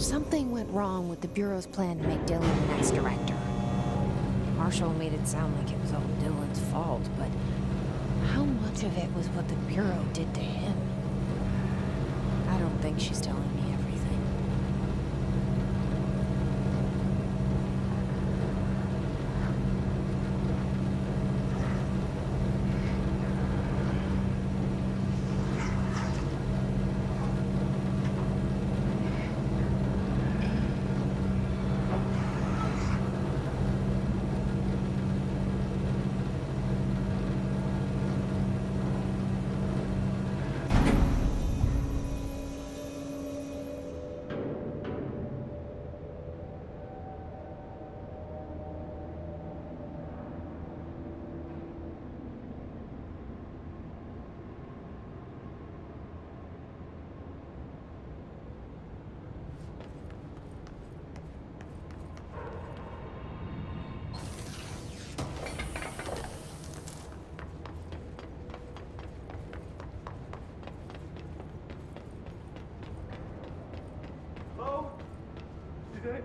Something went wrong with the Bureau's plan to make Dylan the next director. Marshall made it sound like it was all Dylan's fault, but how much of it was what the Bureau did to him? I don't think she's telling me everything.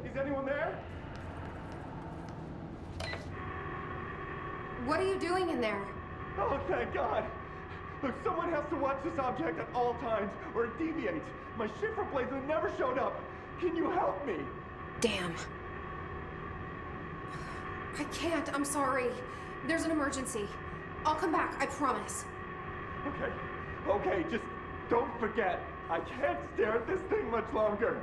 Is anyone there? What are you doing in there? Oh, thank God. Look, someone has to watch this object at all times, or it deviates. My shift replacement never showed up. Can you help me? Damn. I can't, I'm sorry. There's an emergency. I'll come back, I promise. Okay, just don't forget. I can't stare at this thing much longer.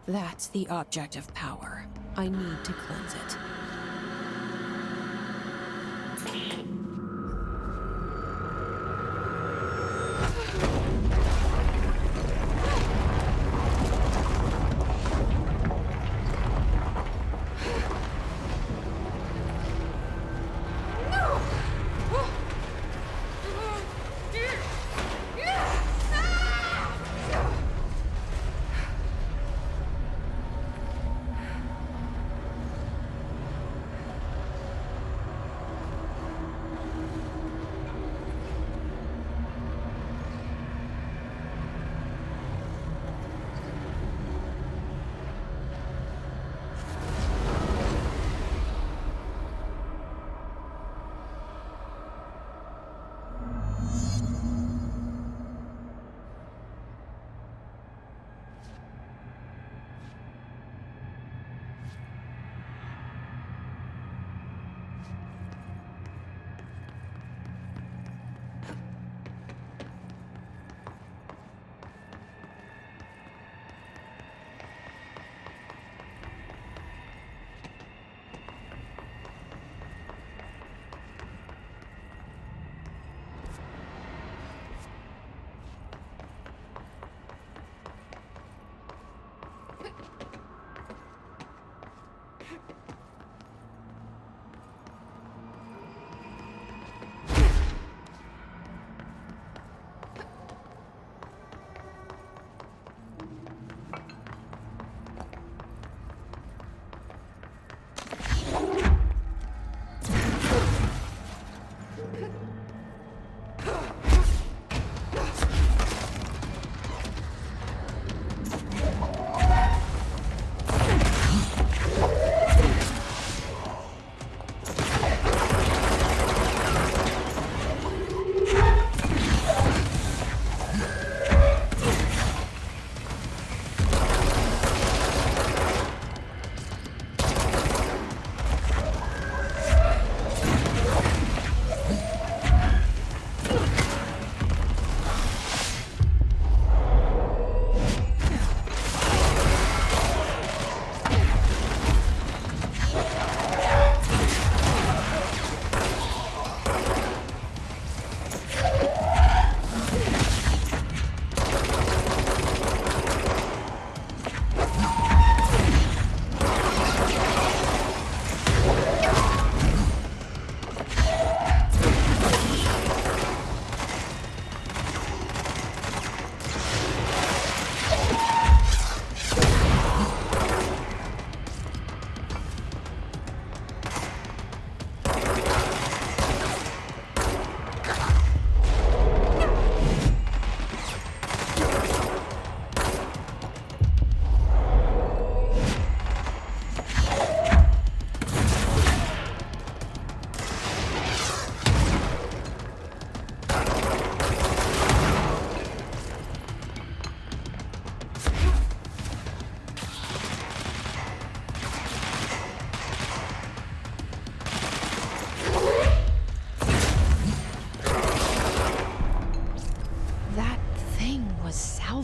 That's the object of power. I need to cleanse it.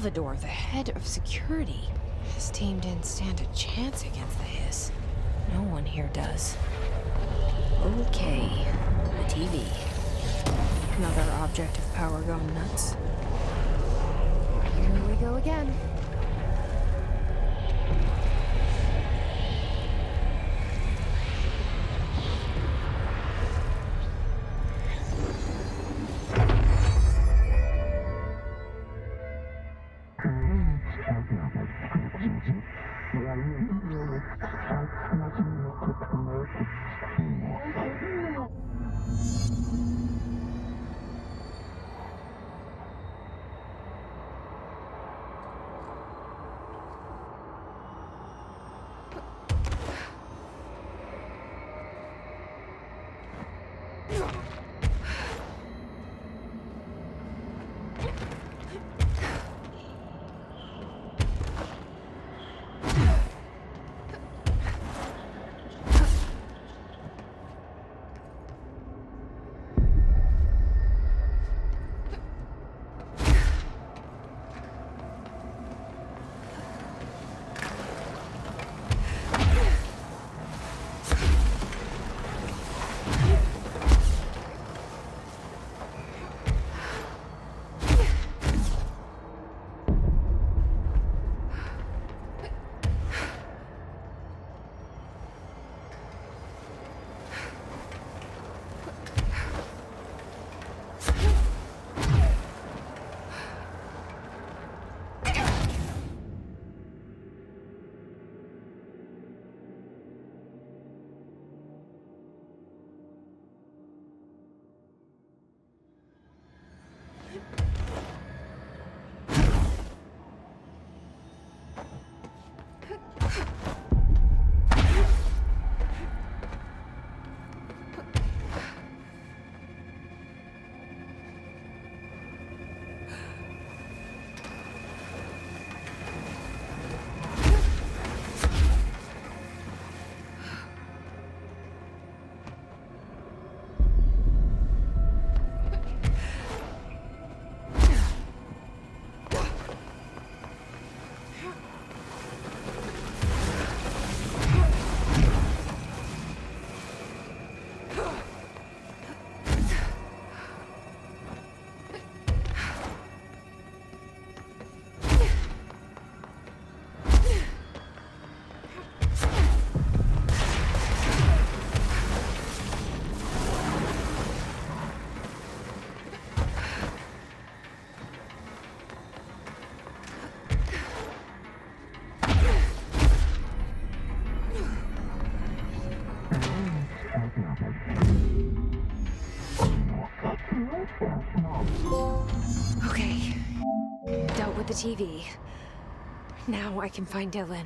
Salvador, the head of security. His team didn't stand a chance against the Hiss. No one here does. Okay, the TV. Another object of power going nuts. Here we go again. Okay. Dealt with the TV. Now I can find Dylan.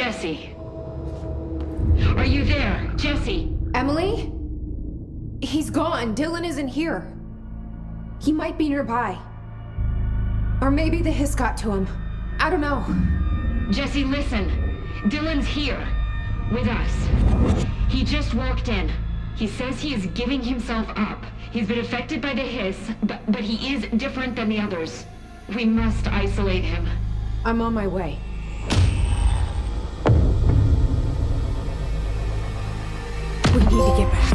Jesse? Are you there, Jesse? Emily? He's gone. Dylan isn't here. He might be nearby. Or maybe the hiss got to him. I don't know. Jesse, listen. Dylan's here. With us. He just walked in. He says he is giving himself up. He's been affected by the hiss, but he is different than the others. We must isolate him. I'm on my way. We need to get back.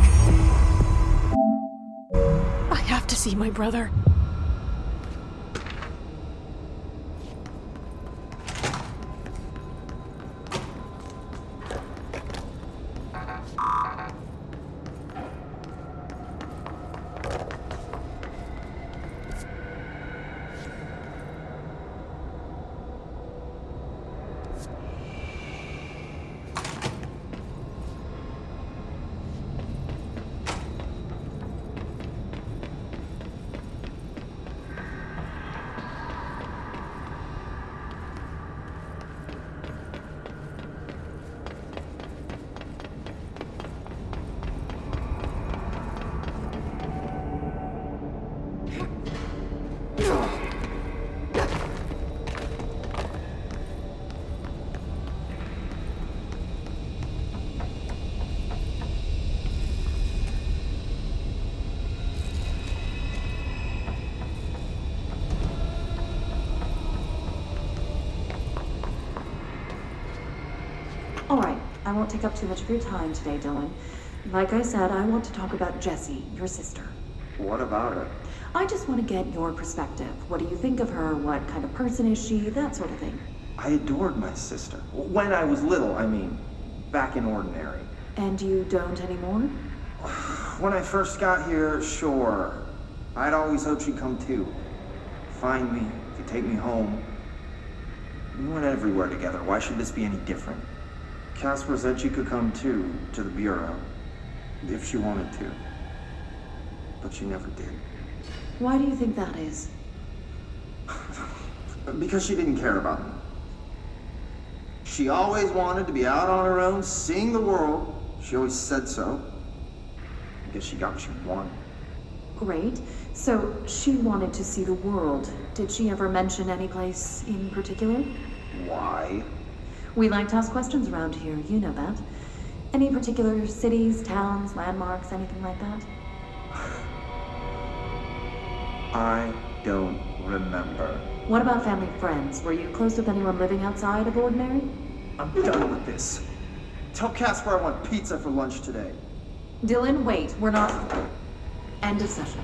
I have to see my brother. All right, I won't take up too much of your time today, Dylan. Like I said, I want to talk about Jessie, your sister. What about her? I just want to get your perspective. What do you think of her? What kind of person is she? That sort of thing. I adored my sister. When I was little, I mean. Back in Ordinary. And you don't anymore? When I first got here, sure. I'd always hoped she'd come too. Find me, could take me home. We went everywhere together. Why should this be any different? Casper said she could come too, to the Bureau. If she wanted to. But she never did. Why do you think that is? Because she didn't care about me. She always wanted to be out on her own, seeing the world. She always said so. I guess she got what she wanted. Great. So she wanted to see the world. Did she ever mention any place in particular? Why? We like to ask questions around here, you know that. Any particular cities, towns, landmarks, anything like that? I don't remember. What about family friends? Were you close with anyone living outside of Ordinary? I'm done with this. Tell Casper I want pizza for lunch today. Dylan, wait. We're not... End of session.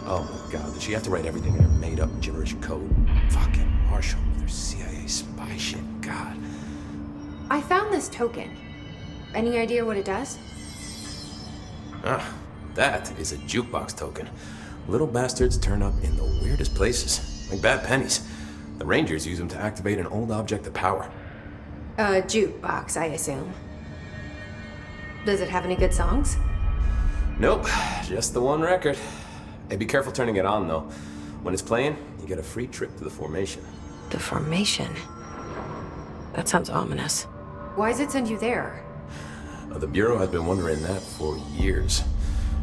Oh my god, did she have to write everything in her made-up gibberish code? Fucking Marshall with her CIA spy shit, god. I found this token. Any idea what it does? Ah, that is a jukebox token. Little bastards turn up in the weirdest places, like bad pennies. The Rangers use them to activate an old object of power. A jukebox, I assume. Does it have any good songs? Nope, just the one record. Hey, be careful turning it on, though. When it's playing, you get a free trip to the formation. The formation? That sounds ominous. Why does it send you there? The Bureau has been wondering that for years.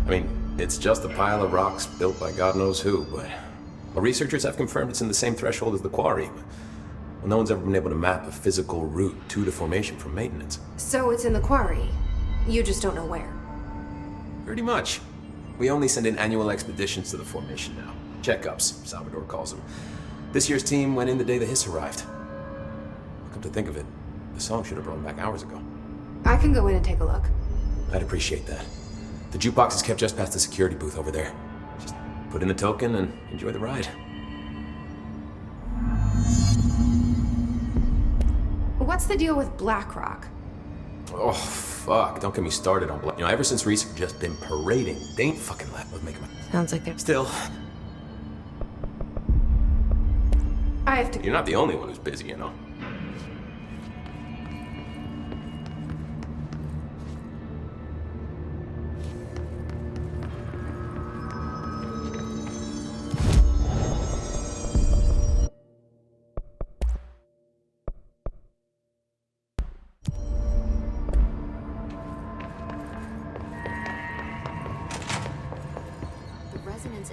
I mean, it's just a pile of rocks built by God knows who, but well, researchers have confirmed it's in the same threshold as the quarry. Well, no one's ever been able to map a physical route to the formation from maintenance. So it's in the quarry. You just don't know where. Pretty much. We only send in annual expeditions to the formation now. Checkups, Salvador calls them. This year's team went in the day the hiss arrived. Come to think of it, the song should have brought back hours ago. I can go in and take a look. I'd appreciate that. The jukebox is kept just past the security booth over there. Just put in the token and enjoy the ride. What's the deal with BlackRock? Oh, fuck. Don't get me started on Black. You know, ever since Reese have just been parading, they ain't fucking let with making my... Sounds like they're... Still, I have to... you're not the only one who's busy, you know.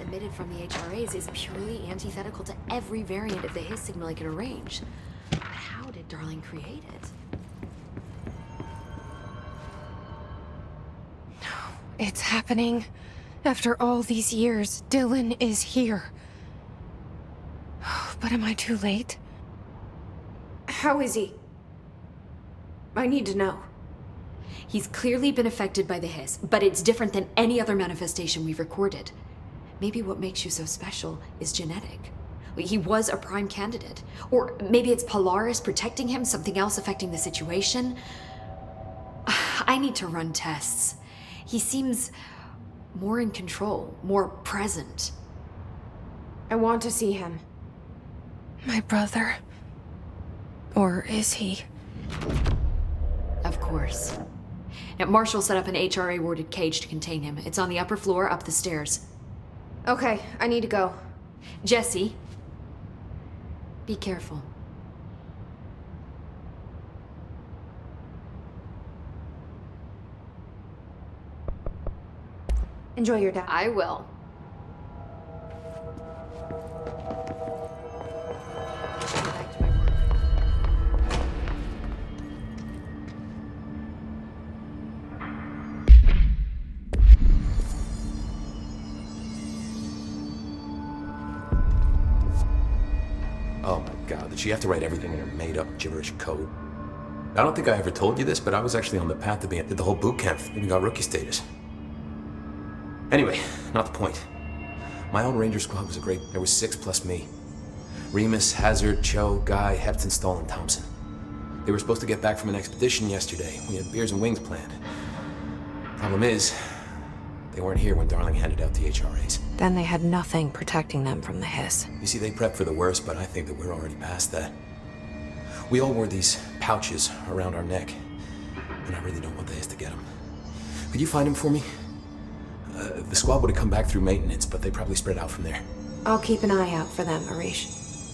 Emitted from the HRAs is purely antithetical to every variant of the Hiss signal I can arrange. But how did Darling create it? It's happening. After all these years, Dylan is here. But am I too late? How is he? I need to know. He's clearly been affected by the Hiss, but it's different than any other manifestation we've recorded. Maybe what makes you so special is genetic. He was a prime candidate. Or maybe it's Polaris protecting him, something else affecting the situation. I need to run tests. He seems more in control, more present. I want to see him. My brother. Or is he? Of course. Now, Marshall set up an HRA-warded cage to contain him. It's on the upper floor, up the stairs. Okay, I need to go. Jesse, be careful. Enjoy your day. I will. Back to my work. Oh my god, did she have to write everything in her made-up gibberish code? I don't think I ever told you this, but I was actually on the path to being... did the whole boot camp, even got rookie status. Anyway, not the point. My old Ranger squad was great. There was 6 plus me. Remus, Hazard, Cho, Guy, Hepton, Stoll, and Thompson. They were supposed to get back from an expedition yesterday. We had beers and wings planned. Problem is, they weren't here when Darling handed out the HRAs. Then they had nothing protecting them from the hiss. You see, they prepped for the worst, but I think that we're already past that. We all wore these pouches around our neck, and I really don't want the hiss to get them. Could you find them for me? The squad would have come back through maintenance, but they probably spread out from there. I'll keep an eye out for them, Arish.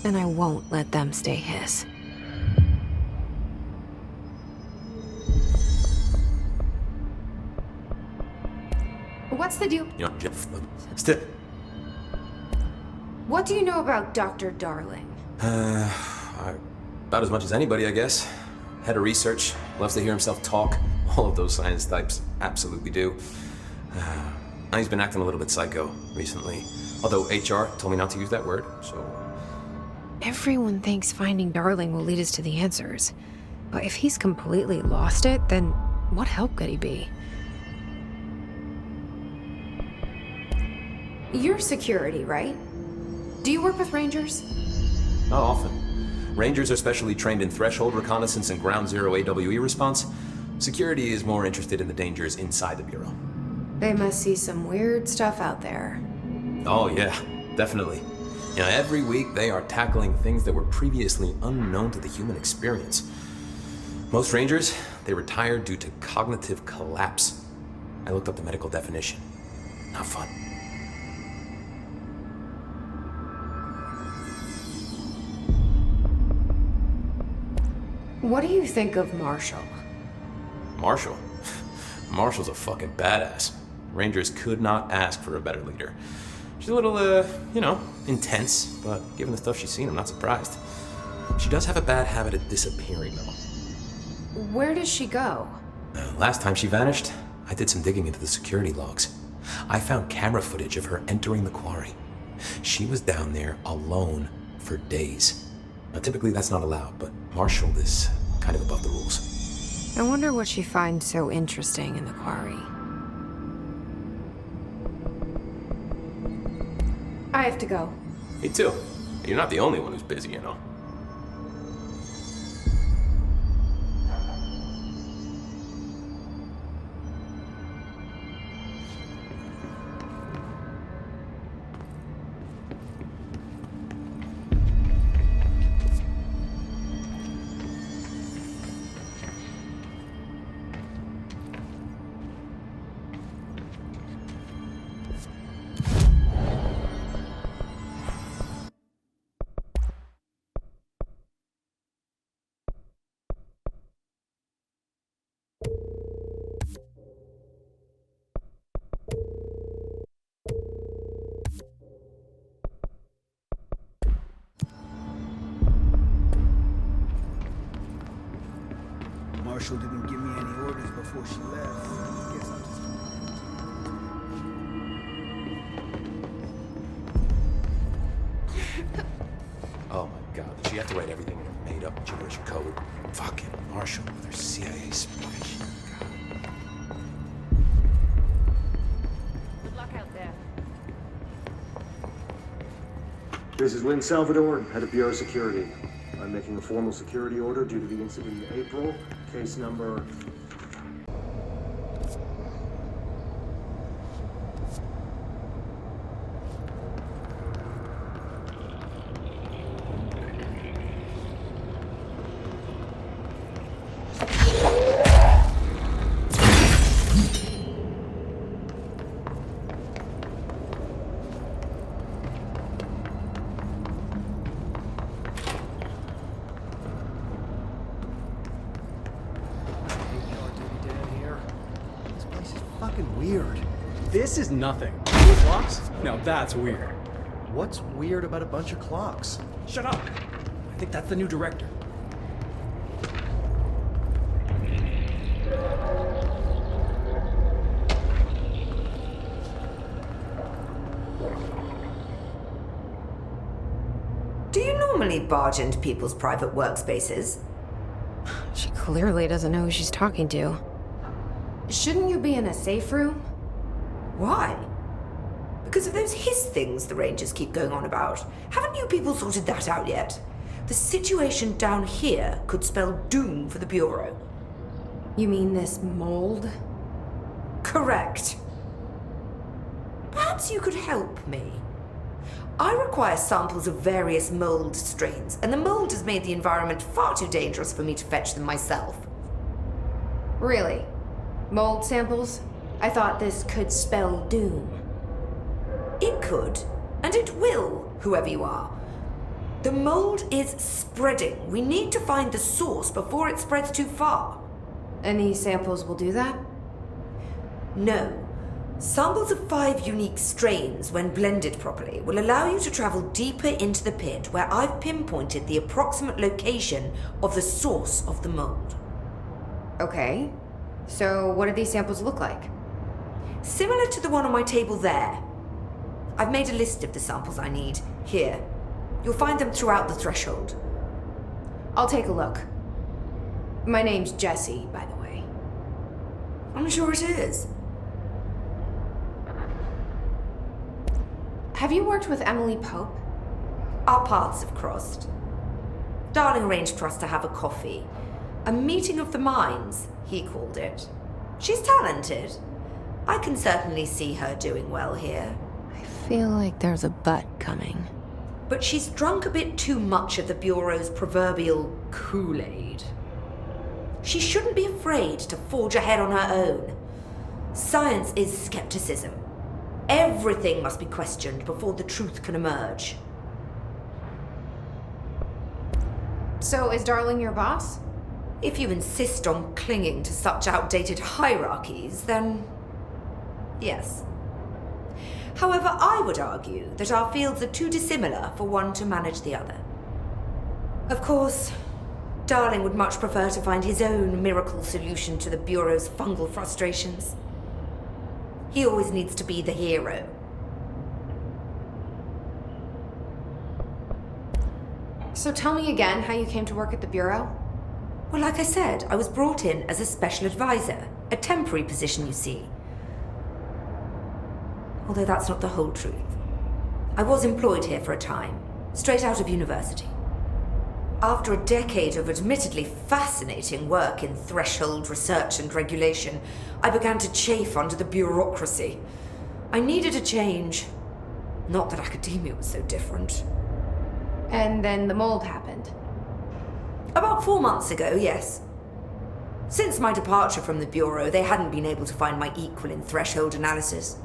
And I won't let them stay hiss. What's the deal? You know, still. What do you know about Dr. Darling? About as much as anybody, I guess. Head of research, loves to hear himself talk. All of those science types absolutely do. He's been acting a little bit psycho recently. Although HR told me not to use that word, so... Everyone thinks finding Darling will lead us to the answers. But if he's completely lost it, then what help could he be? You're security, right? Do you work with Rangers? Not often. Rangers are specially trained in threshold reconnaissance and ground zero AWE response. Security is more interested in the dangers inside the Bureau. They must see some weird stuff out there. Oh yeah, definitely. You know, every week they are tackling things that were previously unknown to the human experience. Most Rangers, they retire due to cognitive collapse. I looked up the medical definition. Not fun. What do you think of Marshall? Marshall? Marshall's a fucking badass. Rangers could not ask for a better leader. She's a little, intense, but given the stuff she's seen, I'm not surprised. She does have a bad habit of disappearing, though. Where does she go? Last time she vanished, I did some digging into the security logs. I found camera footage of her entering the quarry. She was down there alone for days. Now, typically that's not allowed, but Marshall is kind of above the rules. I wonder what she finds so interesting in the quarry. I have to go. Me too. You're not the only one who's busy, you know. Marshall didn't give me any orders before she left. I guess I'll just... Oh my god, did she have to write everything in a made-up gibberish code? Fucking Marshall with her CIA spy shit. Good luck out there. This is Lynn Salvador, head of Bureau Security. I'm making a formal security order due to the incident in April. Case number... Weird. This is nothing. Clocks? Now that's weird. What's weird about a bunch of clocks? Shut up! I think that's the new director. Do you normally barge into people's private workspaces? She clearly doesn't know who she's talking to. Shouldn't you be in a safe room? Why? Because of those hiss things the Rangers keep going on about. Haven't you people sorted that out yet? The situation down here could spell doom for the Bureau. You mean this mold? Correct. Perhaps you could help me. I require samples of various mold strains, and the mold has made the environment far too dangerous for me to fetch them myself. Really? Mold samples? I thought this could spell doom. It could, and it will, whoever you are. The mold is spreading. We need to find the source before it spreads too far. And these samples will do that? No. Samples of 5 unique strains, when blended properly, will allow you to travel deeper into the pit where I've pinpointed the approximate location of the source of the mold. Okay. So what do these samples look like? Similar to the one on my table there. I've made a list of the samples I need. Here. You'll find them throughout the threshold. I'll take a look. My name's Jesse, by the way. I'm sure it is. have you worked with Emily Pope? Our paths have crossed. Darling arranged for us to have a coffee. A meeting of the minds, he called it. She's talented. I can certainly see her doing well here. I feel like there's a but coming. But she's drunk a bit too much of the Bureau's proverbial Kool-Aid. She shouldn't be afraid to forge ahead on her own. Science is skepticism. Everything must be questioned before the truth can emerge. So is Darling your boss? If you insist on clinging to such outdated hierarchies, then yes. However, I would argue that our fields are too dissimilar for one to manage the other. Of course, Darling would much prefer to find his own miracle solution to the Bureau's fungal frustrations. He always needs to be the hero. So tell me again how you came to work at the Bureau? Well, like I said, I was brought in as a special advisor, a temporary position, you see. Although that's not the whole truth. I was employed here for a time, straight out of university. After a decade of admittedly fascinating work in threshold research and regulation, I began to chafe under the bureaucracy. I needed a change. Not that academia was so different. And then the mold happened. About 4 months ago, yes. Since my departure from the Bureau, they hadn't been able to find my equal in threshold analysis.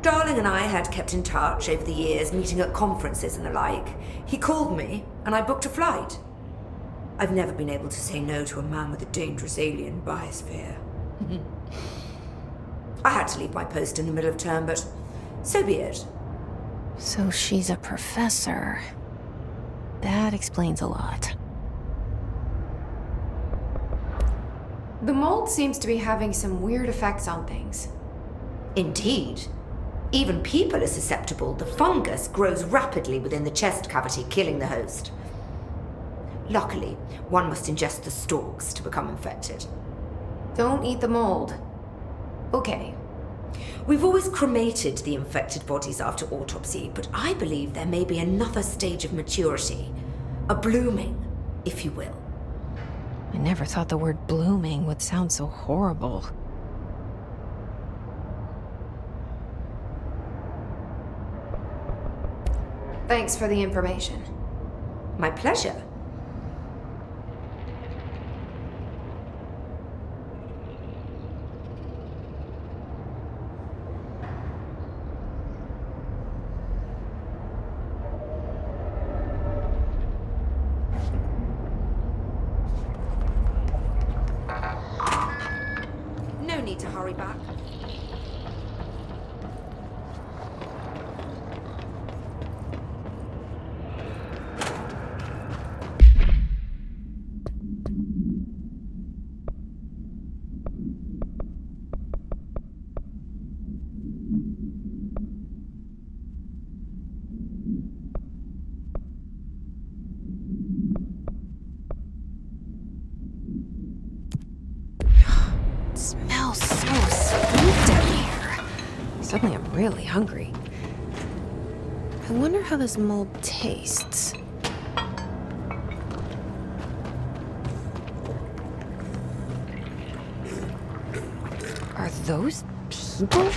Darling and I had kept in touch over the years, meeting at conferences and the like. He called me, and I booked a flight. I've never been able to say no to a man with a dangerous alien biosphere. I had to leave my post in the middle of term, but so be it. So she's a professor. That explains a lot. The mold seems to be having some weird effects on things. Indeed. Even people are susceptible. The fungus grows rapidly within the chest cavity, killing the host. Luckily, one must ingest the stalks to become infected. Don't eat the mold. Okay. We've always cremated the infected bodies after autopsy, but I believe there may be another stage of maturity. A blooming, if you will. I never thought the word blooming would sound so horrible. Thanks for the information. My pleasure. No need to hurry back. It smells so sweet down here. Suddenly I'm really hungry. I wonder how this mold tastes. Are those people?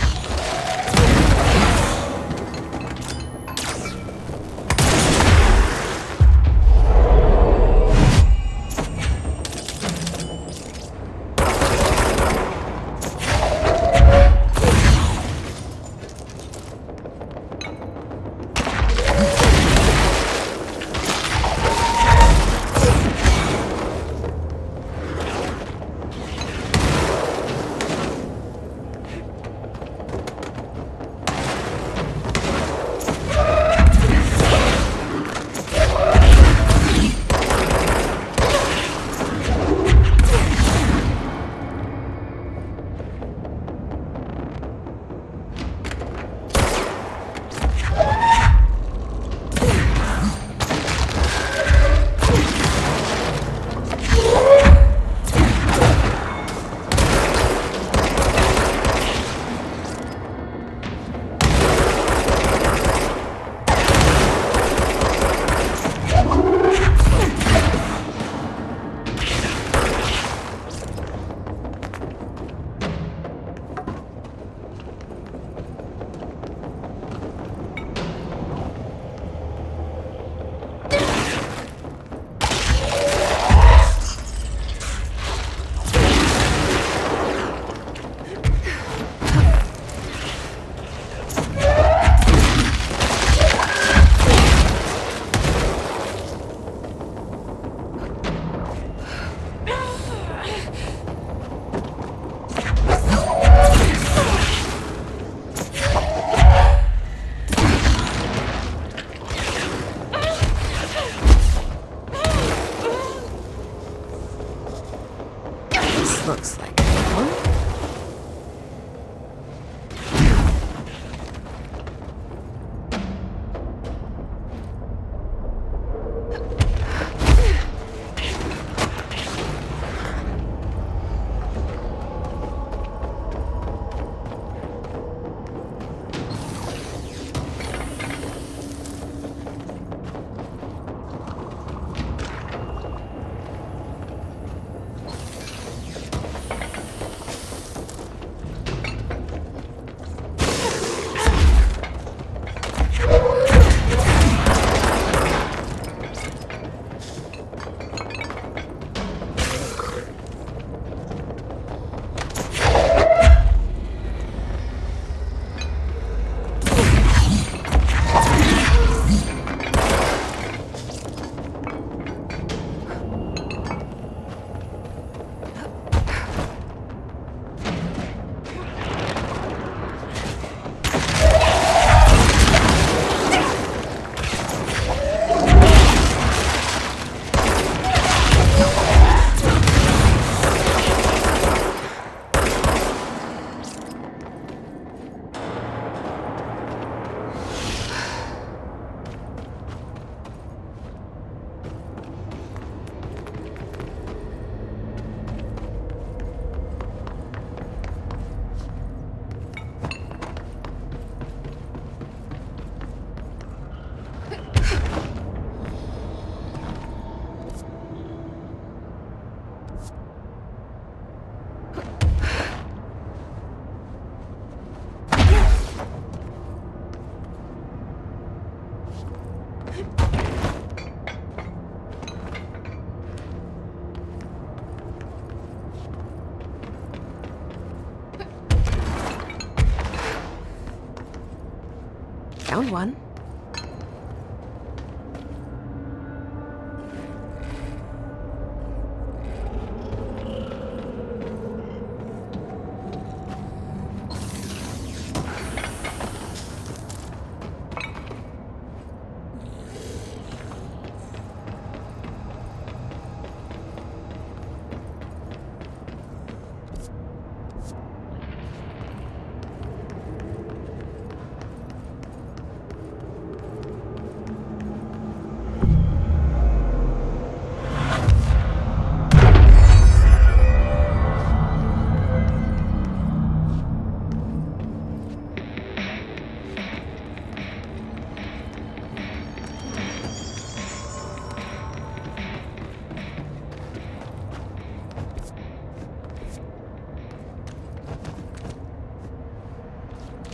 Found one.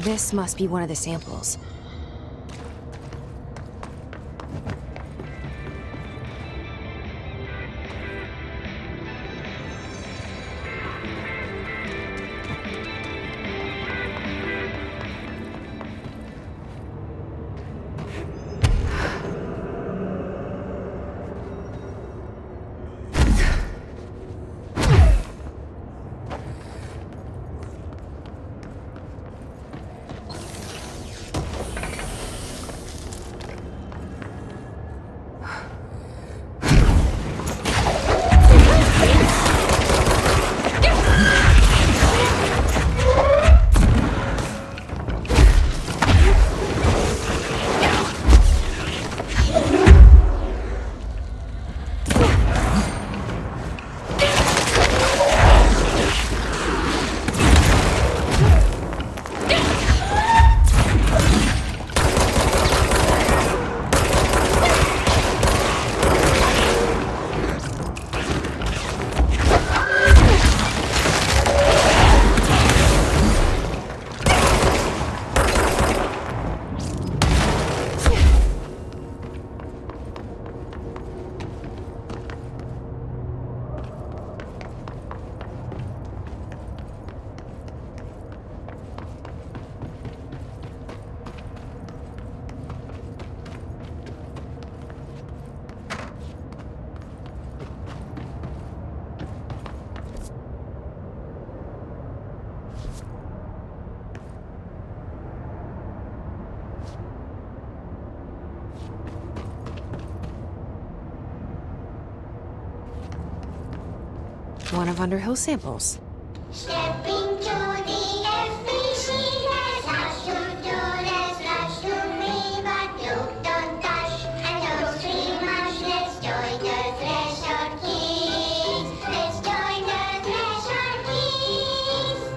This must be one of the samples. One of Underhill's samples. Step into the FBC, there's lots to do, there's lots to read, but look, don't touch, and don't scream much. Let's join the Threshold Kids. Let's join the Threshold Kids.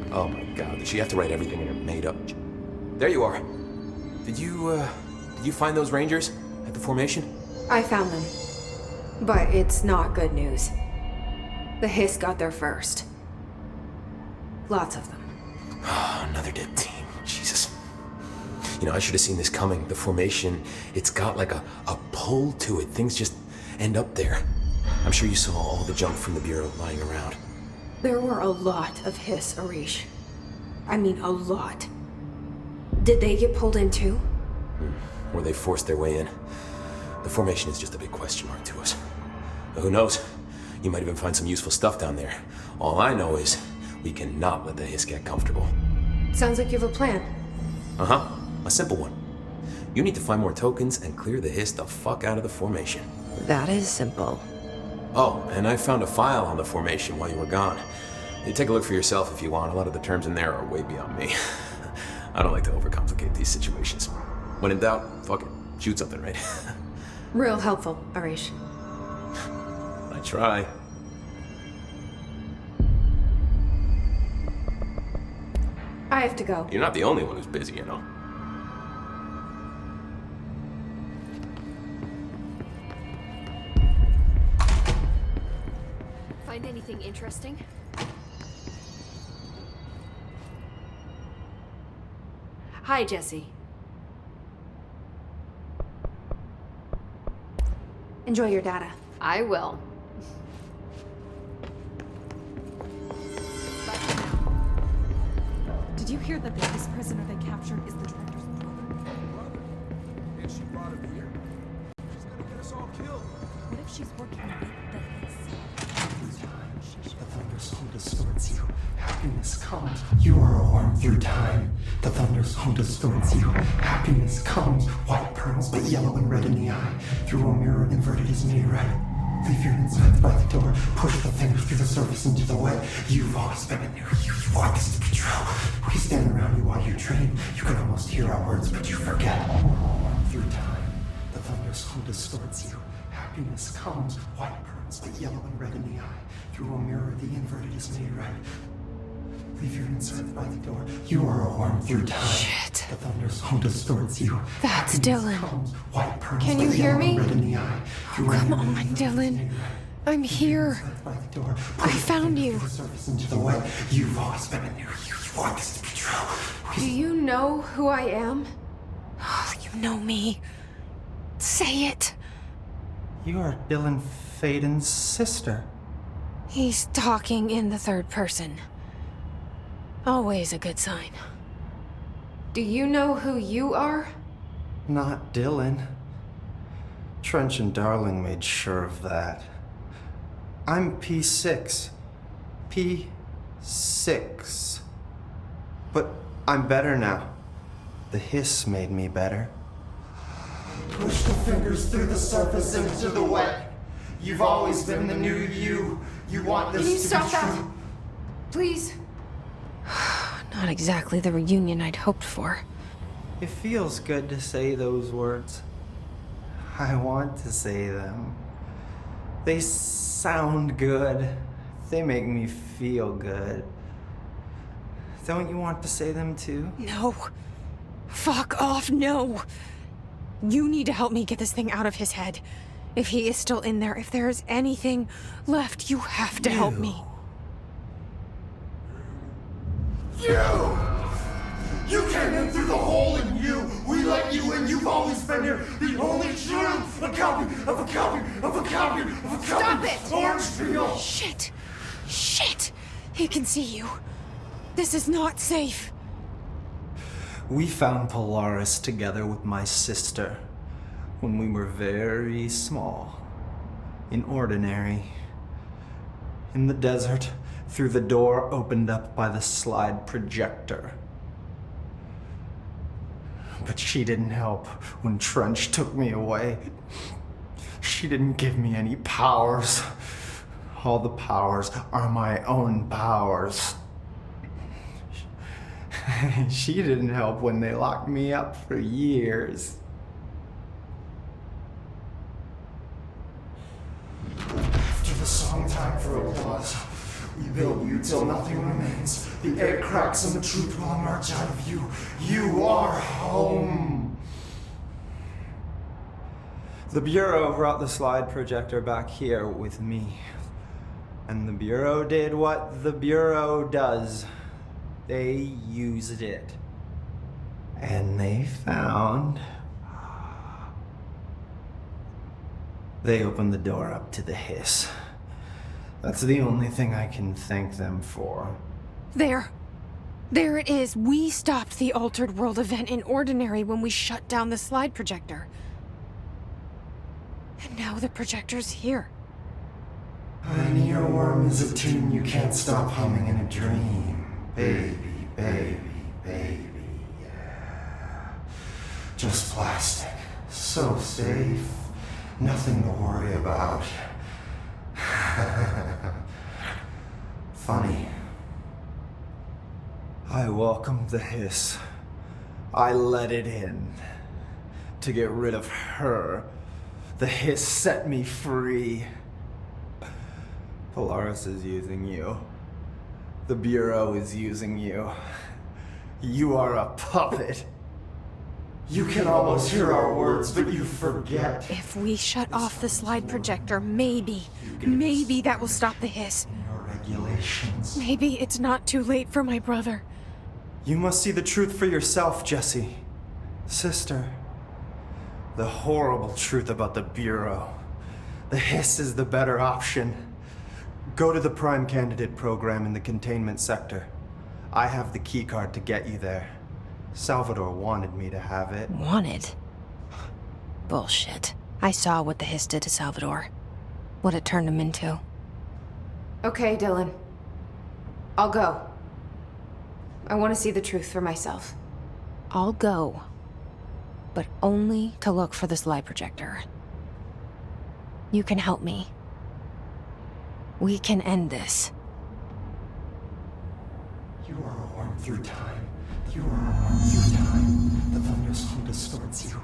Oh my god, did she have to write everything in her made-up... There you are. Did you find those Rangers at the formation? I found them. But it's not good news. The Hiss got there first. Lots of them. Another dead team. Jesus. You know, I should have seen this coming. The formation, it's got like a pull to it. Things just end up there. I'm sure you saw all the junk from the Bureau lying around. There were a lot of Hiss, Arish. I mean, a lot. Did they get pulled in too? Or they forced their way in. The formation is just a big question mark to us. But who knows? You might even find some useful stuff down there. All I know is we cannot let the Hiss get comfortable. Sounds like you have a plan. Uh-huh. A simple one. You need to find more tokens and clear the Hiss the fuck out of the formation. That is simple. Oh, and I found a file on the formation while you were gone. You take a look for yourself if you want. A lot of the terms in there are way beyond me. I don't like to overcomplicate these situations. When in doubt, fuck it. Shoot something, right? Real helpful, Arish. I try. I have to go. You're not the only one who's busy, you know. Find anything interesting? Hi, Jesse. Enjoy your data. I will. Did you hear that the Hiss prisoner they captured is the director's brother? And she brought him here? She's gonna get us all killed. What if she's working with the Hiss? The Thunder Sword assaults you. Happiness comes. You are a worm through time. The thunderstorm distorts you. Happiness comes. White pearls, but yellow and red in the eye. Through a mirror, inverted is made right. Leave your insides by the door. Push the fingers through the surface into the wet. You've always been in there. You want this to be true. We stand around you while you dream. You can almost hear our words, but you forget. Through time, the thunderstorm distorts you. Happiness comes. White pearls, but yellow and red in the eye. Through a mirror, the inverted is made right. Leave your insides by the door. You are a worm through time. Shit. The thunderstorm distorts you. That's Dylan. White pearls, Can you hear me? red in the eye. Oh, come on, Dylan. I'm here. I found you. Into the wet. You've always been in there. You want this to be true. Do you know who I am? Oh, You know me. Say it. You are Dylan Faden's sister. He's talking in the third person. Always a good sign. Do you know who you are? Not Dylan. Trench and Darling made sure of that. I'm P6. P6. But I'm better now. The hiss made me better. Push the fingers through the surface into the wet. You've always been the new you. You want this Can you to stop be that? true. Please. Not exactly the reunion I'd hoped for. It feels good to say those words. I want to say them. They sound good. They make me feel good. Don't you want to say them too? No. Fuck off, no. You need to help me get this thing out of his head. If he is still in there, if there is anything left, you have to help me. You came in through the hole in you. We let you in. You've always been here. The only truth. A copy of a copy of a copy of a copy. Stop it! Orange peel. Shit. Shit. He can see you. This is not safe. We found Polaris together with my sister when we were very small, in Ordinary, in the desert, through the door opened up by the slide projector. But she didn't help when Trench took me away. She didn't give me any powers. All the powers are my own powers. She didn't help when they locked me up for years. After the song time for applause, we build you till nothing remains. The air cracks and the truth will emerge out of you. You are home. The Bureau brought the slide projector back here with me. And the Bureau did what the Bureau does. They used it. And they found... They opened the door up to the hiss. That's the only thing I can thank them for. There. There it is. We stopped the Altered World event in Ordinary when we shut down the slide projector. And now the projector's here. An earworm is a tune you can't stop humming in a dream. Baby, baby, baby, yeah. Just plastic. So safe. Nothing to worry about. Funny. I welcomed the hiss. I let it in. To get rid of her. The hiss set me free. Polaris is using you. The Bureau is using you. You are a puppet. You can almost hear our words, but you forget. If we shut off the slide projector, maybe that will stop the hiss. Your regulations. Maybe it's not too late for my brother. You must see the truth for yourself, Jesse. Sister. The horrible truth about the Bureau. The hiss is the better option. Go to the Prime Candidate program in the containment sector. I have the keycard to get you there. Salvador wanted me to have it. Wanted? Bullshit. I saw what the hiss did to Salvador. What it turned him into. Okay, Dylan. I'll go. I want to see the truth for myself. I'll go, but only to look for this lie projector. You can help me. We can end this. You are a worm through time. You are a worm through time. The thunderstorm distorts you.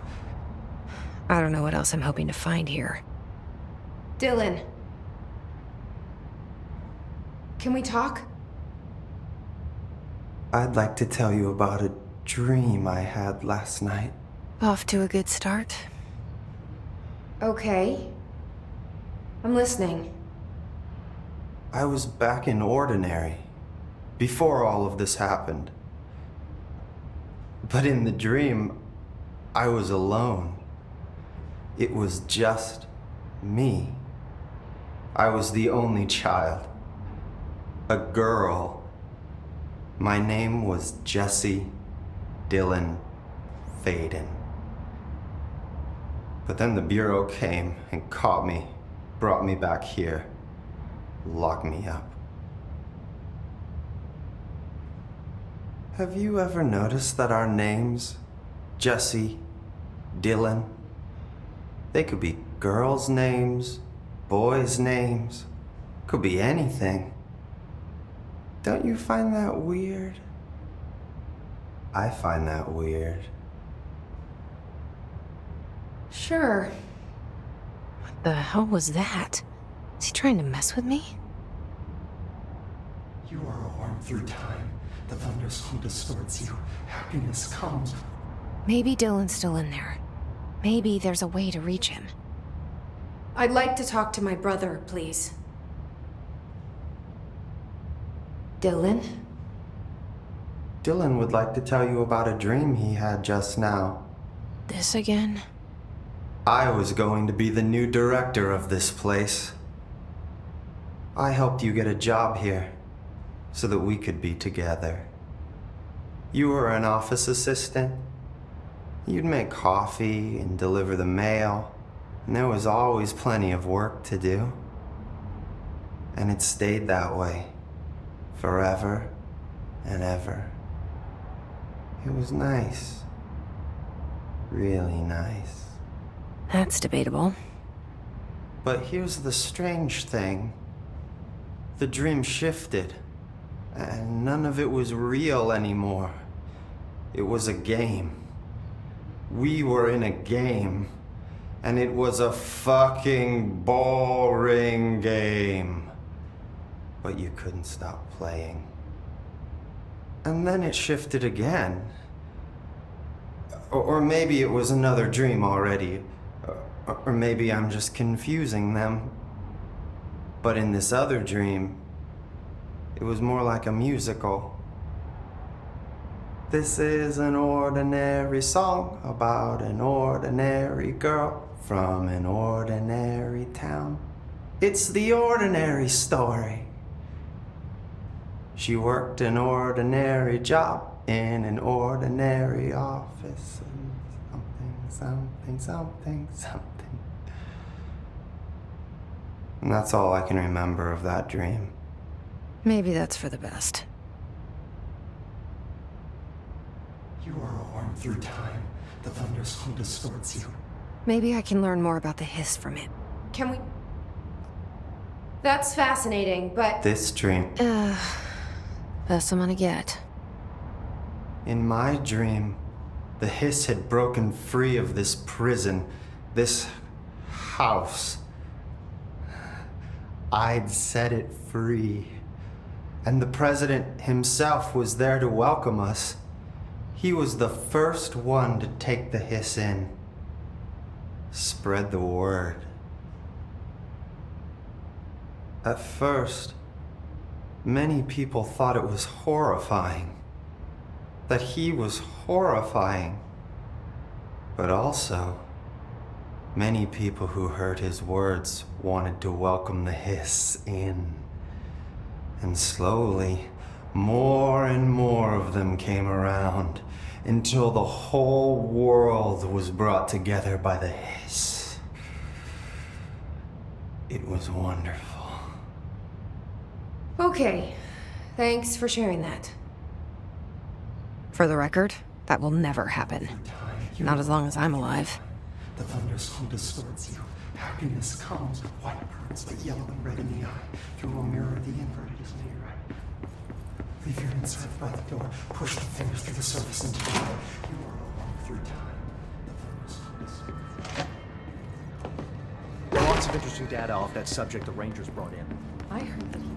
I don't know what else I'm hoping to find here. Dylan. Can we talk? I'd like to tell you about a dream I had last night. Off to a good start. Okay. I'm listening. I was back in Ordinary, before all of this happened. But in the dream, I was alone. It was just me. I was the only child. A girl. My name was Jesse Dylan Faden. But then the Bureau came and caught me, brought me back here, locked me up. Have you ever noticed that our names, Jesse, Dylan, they could be girls' names, boys' names, could be anything. Don't you find that weird? I find that weird. Sure. What the hell was that? Is he trying to mess with me? You are a worm through time. The thunderstorm distorts you. Happiness comes. Maybe Dylan's still in there. Maybe there's a way to reach him. I'd like to talk to my brother, please. Dylan? Dylan would like to tell you about a dream he had just now. This again? I was going to be the new director of this place. I helped you get a job here so that we could be together. You were an office assistant. You'd make coffee and deliver the mail, and there was always plenty of work to do. And it stayed that way, forever and ever. It was nice. Really nice. That's debatable. But here's the strange thing. The dream shifted, and none of it was real anymore. It was a game. We were in a game, and it was a fucking boring game. But you couldn't stop playing. And then it shifted again. Or maybe it was another dream already. Or maybe I'm just confusing them. But in this other dream, it was more like a musical. This is an ordinary song about an ordinary girl from an ordinary town. It's the ordinary story. She worked an ordinary job in an ordinary office. And something. And that's all I can remember of that dream. Maybe that's for the best. You are a worm through time. The thunderstorm distorts you. Maybe I can learn more about the hiss from it. Can we... That's fascinating, but... This dream. Best I'm gonna get. In my dream, the hiss had broken free of this prison, this house. I'd set it free. And the president himself was there to welcome us. He was the first one to take the hiss in. Spread the word. At first, many people thought it was horrifying. That he was horrifying. But also, many people who heard his words wanted to welcome the hiss in. And slowly, more and more of them came around until the whole world was brought together by the hiss. It was wonderful. Okay. Thanks for sharing that. For the record, that will never happen. Not as long as I'm alive. The thunderstorm distorts you. Happiness comes, white burns, but yellow and red in the eye. Through a mirror, the inverted is near right. Leave your inside by the door. Push the fingers through the surface into the light. You are alone through time. The thunderstorm distorts you. Lots of interesting data off that subject the Rangers brought in. I heard that